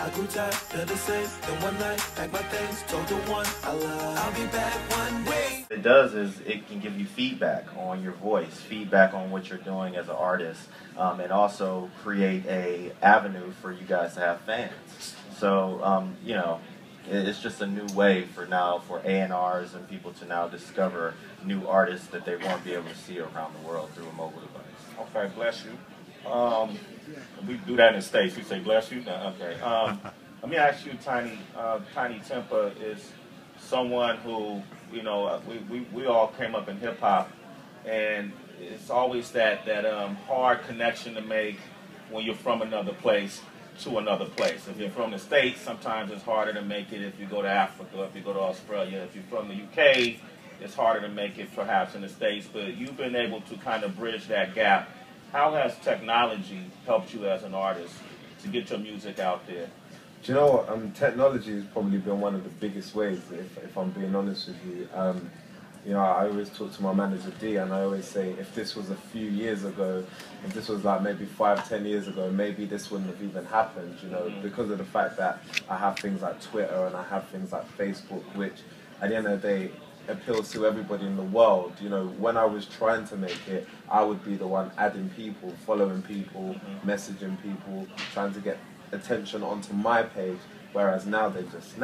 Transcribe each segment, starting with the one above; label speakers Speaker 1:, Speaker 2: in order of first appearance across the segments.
Speaker 1: I grew tired of the same. Then one night, packed my things, told the one I love, I'll be back one way.
Speaker 2: What it does is it can give you feedback on your voice, feedback on what you're doing as an artist, and also create a avenue for you guys to have fans. So, you know, it's just a new way for A&Rs and people to now discover new artists that they won't be able to see around the world through a mobile device.
Speaker 3: Okay, bless you. We do that in the States. We say bless you. No, okay. Let me ask you, Tinie Tempah is someone who, you know, we all came up in hip hop, and it's always that hard connection to make when you're from another place to another place. If you're from the States, sometimes it's harder to make it if you go to Africa, if you go to Australia. If you're from the UK, it's harder to make it perhaps in the States, but you've been able to kind of bridge that gap. How has technology helped you as an artist to get your music out there?
Speaker 4: Do you know what? Technology has probably been one of the biggest ways, if I'm being honest with you. You know, I always talk to my manager D, and I always say, if this was a few years ago, if this was like maybe 5-10 years ago, maybe this wouldn't have even happened, you know, because of the fact that I have things like Twitter and I have things like Facebook, which at the end of the day appeals to everybody in the world. You know, when I was trying to make it, I would be the one adding people, following people, messaging people, trying to get attention onto my page, whereas now they just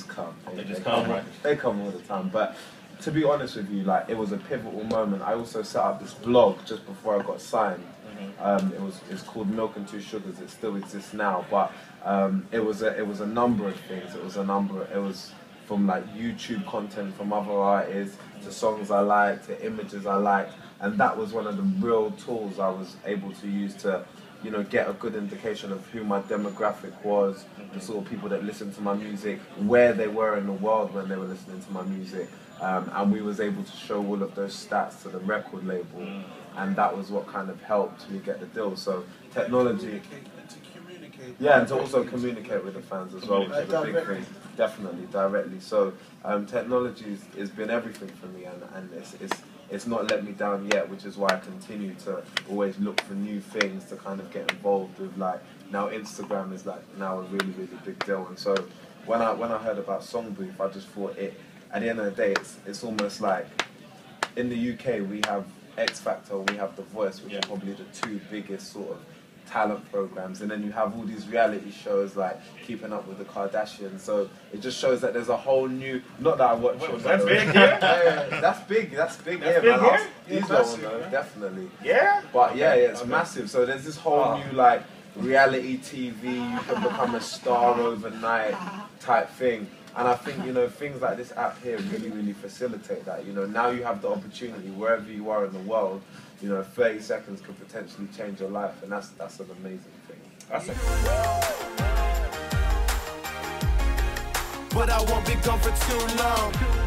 Speaker 4: come.
Speaker 3: They come, right?
Speaker 4: They come all the time. But to be honest with you, like, it was a pivotal moment. I also set up this blog just before I got signed. It's called Milk and Two Sugars. It still exists now, but it was a number of things. It was from like YouTube content from other artists to songs I liked to images I liked, and that was one of the real tools I was able to use to, you know, get a good indication of who my demographic was, the sort of people that listened to my music, where they were in the world when they were listening to my music, and we was able to show all of those stats to the record label, and that was what kind of helped me get the deal. So technology, yeah, and to also communicate with the fans as well, which is a big thing, definitely, directly. So technology has been everything for me, and it's not let me down yet, which is why I continue to always look for new things to kind of get involved with. Like, now Instagram is like now a really, really big deal. And so when I heard about SongBooth, I just thought at the end of the day, it's almost like in the UK we have X Factor, we have The Voice, which are probably the two biggest sort of talent programs, and then you have all these reality shows like Keeping Up with the Kardashians. So it just shows that there's a whole new, not that I watch it,
Speaker 3: that's big here?
Speaker 4: That's big here,
Speaker 3: big
Speaker 4: man.
Speaker 3: here?
Speaker 4: These don't know, definitely.
Speaker 3: Yeah?
Speaker 4: But yeah, it's massive. So there's this whole new like reality TV, you can become a star overnight type thing. And I think, you know, things like this app here really, really facilitate that. You know, now you have the opportunity wherever you are in the world. You know, 30 seconds could potentially change your life, and that's an amazing thing.
Speaker 1: But I won't be gone for too long.